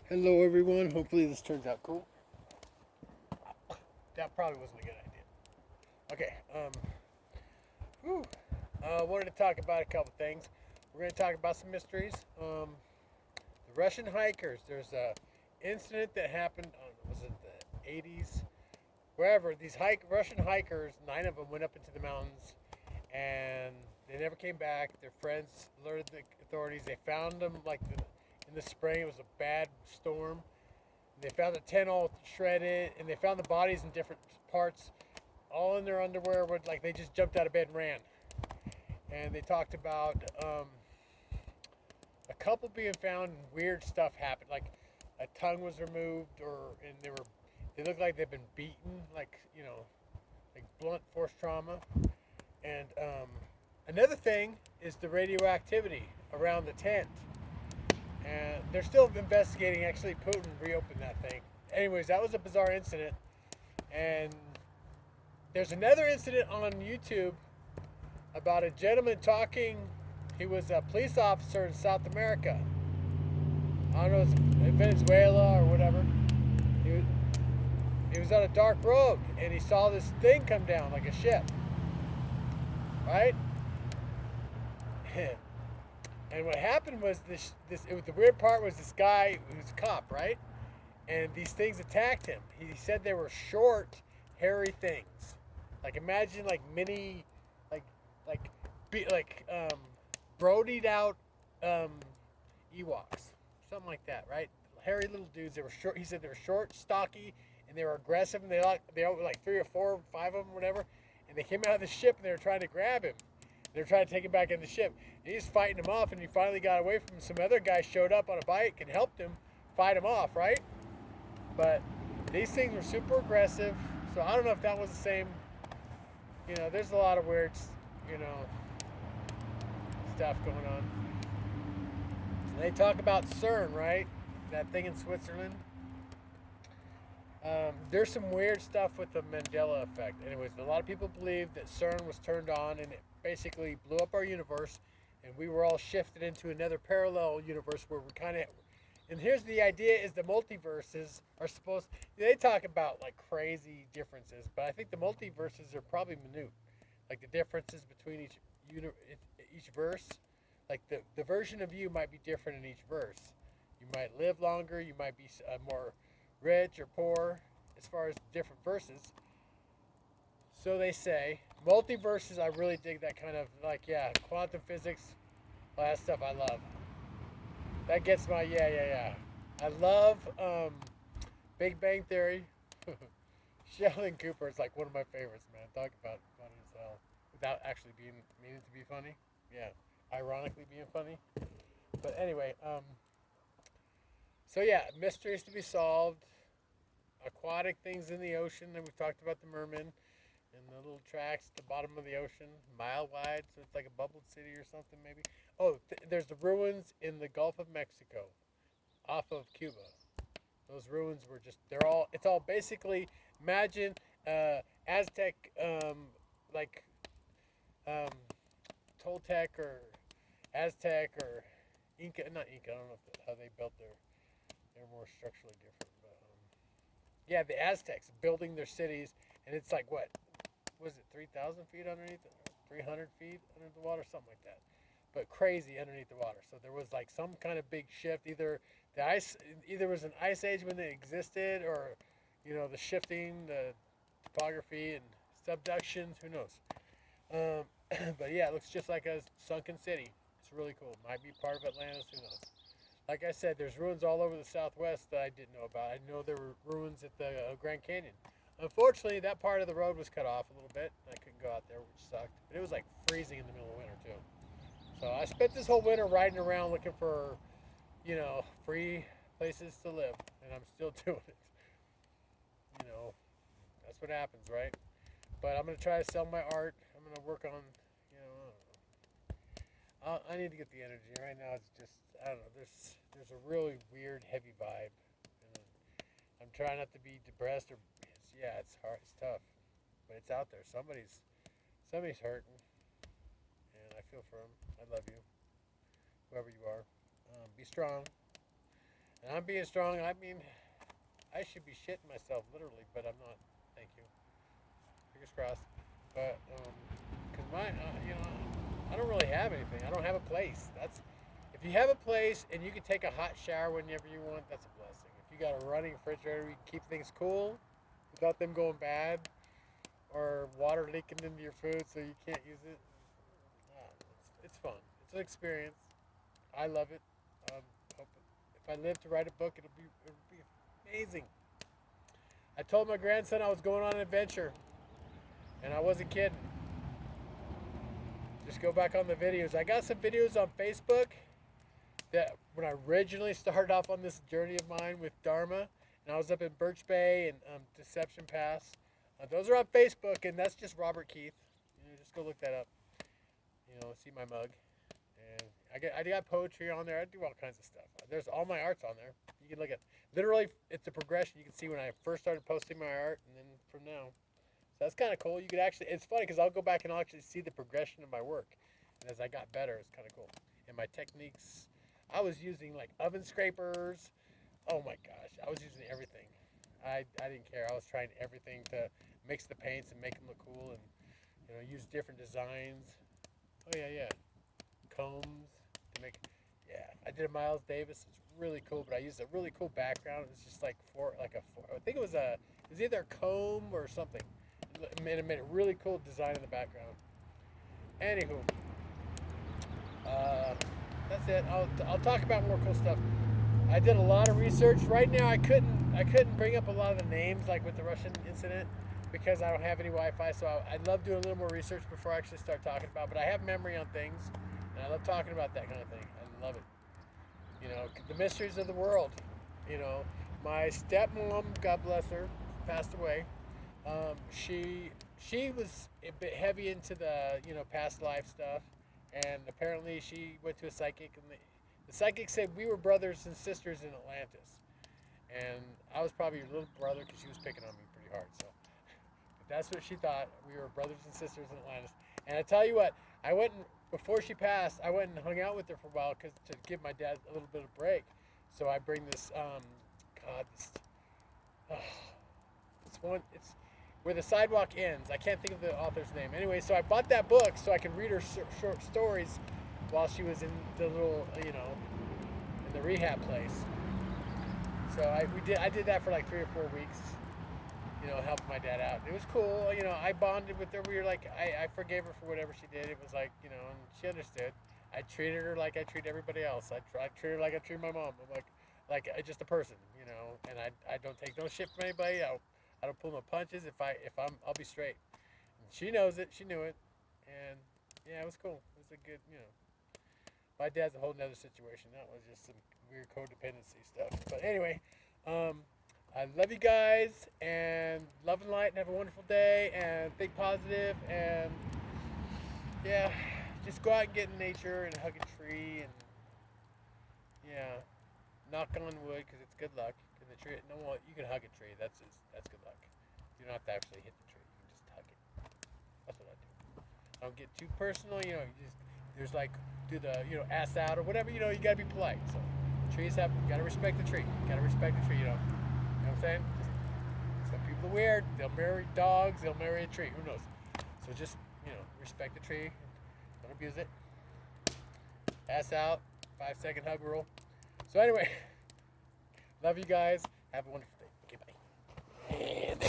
Hello, everyone. Hopefully, this turns out cool. That probably wasn't a good idea. Okay. Whew. Wanted to talk about a couple things. We're going to talk about some mysteries. The Russian hikers. There's a incident that happened. Was it the 80s? Wherever these Russian hikers, 9 of them went up into the mountains, and they never came back. Their friends alerted the authorities. They found them in the spring. It was a bad storm. They found the tent all shredded, and they found the bodies in different parts, all in their underwear. Like they just jumped out of bed and ran. And they talked about a couple being found, and weird stuff happened. Like a tongue was removed, and they looked like they've been beaten, like blunt force trauma. And another thing is the radioactivity around the tent. And they're still investigating. Actually, Putin reopened that thing. Anyways, that was a bizarre incident. And there's another incident on YouTube about a gentleman talking. He was a police officer in South America. I don't know, it's Venezuela or whatever. He was on a dark road, and he saw this thing come down like a ship. Right? And what happened was the weird part was this guy who was a cop, right? And these things attacked him. He said they were short, hairy things. Like imagine like mini, like like brodied out Ewoks, something like that, right? Hairy little dudes. They were short. He said they were short, stocky, and they were aggressive. And they were like 3 or 4, or 5 of them, whatever. And they came out of the ship and they were trying to grab him. They were trying to take him back in the ship. And he's fighting him off, and he finally got away from him. Some other guy showed up on a bike and helped him fight him off, right? But these things were super aggressive. So I don't know if that was the same. There's a lot of weird, stuff going on. And they talk about CERN, right? That thing in Switzerland. There's some weird stuff with the Mandela effect. Anyways, a lot of people believe that CERN was turned on and it basically blew up our universe, and we were all shifted into another parallel universe where we kind of. And here's the idea: is the multiverses are supposed. They talk about like crazy differences, but I think the multiverses are probably minute, like the differences between each verse. Like the version of you might be different in each verse. You might live longer. You might be more rich or poor as far as different verses. So they say multiverses. I really dig that kind of quantum physics, all that stuff. I love. That gets my yeah. I love Big Bang Theory. Sheldon Cooper is like one of my favorites, man. Talk about funny as hell without actually being meaning to be funny. Yeah, ironically being funny. But anyway, so yeah, mysteries to be solved, aquatic things in the ocean. And we talked about the merman and the little tracks at the bottom of the ocean, mile wide, so it's like a bubbled city or something maybe. Oh, there's the ruins in the Gulf of Mexico, off of Cuba. Those ruins were it's all basically, imagine Aztec, like um, Toltec or Aztec or Inca, not Inca, I don't know how they built they're more structurally different. But yeah, the Aztecs building their cities, and it's like what? Was it 3,000 feet underneath, 300 feet under the water, something like that, but crazy underneath the water. So there was like some kind of big shift. Either was an ice age when it existed, or the shifting, the topography and subductions. Who knows? But yeah, it looks just like a sunken city. It's really cool. Might be part of Atlantis. Who knows? Like I said, there's ruins all over the Southwest that I didn't know about. I know there were ruins at the Grand Canyon. Unfortunately, that part of the road was cut off a little bit. I couldn't go out there, which sucked. But it was like freezing in the middle of winter too. So I spent this whole winter riding around looking for, free places to live, and I'm still doing it. You know, that's what happens, right? But I'm gonna try to sell my art. I'm gonna work on, I need to get the energy. Right now, it's just I don't know. There's a really weird, heavy vibe, and I'm trying not to be depressed or. It's hard. It's tough, but it's out there. Somebody's hurting, and I feel for them. I love you, whoever you are. Be strong. And I'm being strong. I mean, I should be shitting myself literally, but I'm not. Thank you. Fingers crossed. But because I don't really have anything. I don't have a place. That's if you have a place and you can take a hot shower whenever you want, that's a blessing. If you got a running refrigerator, you keep things cool without them going bad or water leaking into your food so you can't use it. It's fun. It's an experience. I love it. Hope if I live to write a book, it'll be amazing. I told my grandson I was going on an adventure, and I wasn't kidding. Just go back on the videos. I got some videos on Facebook that when I originally started off on this journey of mine with Dharma, and I was up in Birch Bay and Deception Pass. Those are on Facebook, and that's just Robert Keith. Just go look that up. See my mug. And I got poetry on there. I do all kinds of stuff. There's all my art's on there. You can look at. Literally, it's a progression. You can see when I first started posting my art, and then from now. So that's kind of cool. You could actually. It's funny because I'll go back and I'll actually see the progression of my work, and as I got better, it's kind of cool. And my techniques. I was using like oven scrapers. Oh my gosh, I was using everything. I didn't care. I was trying everything to mix the paints and make them look cool, and use different designs. Oh yeah. Combs to make. Yeah, I did a Miles Davis. It's really cool, but I used a really cool background. It's just like I think it was either a comb or something. It made a really cool design in the background. Anywho, that's it. I'll talk about more cool stuff. I did a lot of research. Right now, I couldn't bring up a lot of the names like with the Russian incident because I don't have any Wi-Fi. So I'd love doing a little more research before I actually start talking about. But I have memory on things, and I love talking about that kind of thing. I love it. The mysteries of the world. My stepmom, God bless her, passed away. She was a bit heavy into the past life stuff, and apparently she went to a psychic, and the psychic said we were brothers and sisters in Atlantis, and I was probably her little brother because she was picking on me pretty hard. So but that's what she thought. We were brothers and sisters in Atlantis. And I tell you what, before she passed, I went and hung out with her for a while to give my dad a little bit of break. So I bring this it's where the sidewalk ends. I can't think of the author's name. Anyway, so I bought that book so I could read her short stories while she was in the little, in the rehab place. So I did that for like 3 or 4 weeks, helping my dad out. It was cool. I bonded with her. We were like, I forgave her for whatever she did. It was like, and she understood. I treated her like I treat everybody else. I treat her like I treat my mom. I'm like just a person, and I don't take no shit from anybody. I don't pull no punches. I'll be straight. And she knows it. She knew it. And yeah, it was cool. It was a good, My dad's a whole nother situation. That was just some weird codependency stuff. But anyway, I love you guys, and love and light, and have a wonderful day, and think positive, and yeah, just go out and get in nature and hug a tree, and yeah, knock on wood because it's good luck. And the tree, no, well, you can hug a tree. That's good luck. You don't have to actually hit the tree. You can just hug it. That's what I do. I don't get too personal. There's like do the ass out or whatever. You gotta be polite. So trees you gotta respect the tree. You gotta respect the tree. You know what I'm saying? Some people are weird. They'll marry dogs. They'll marry a tree. Who knows? So just respect the tree. Don't abuse it. Ass out. 5-second hug rule. So anyway, love you guys. Have a wonderful day. Okay, bye. And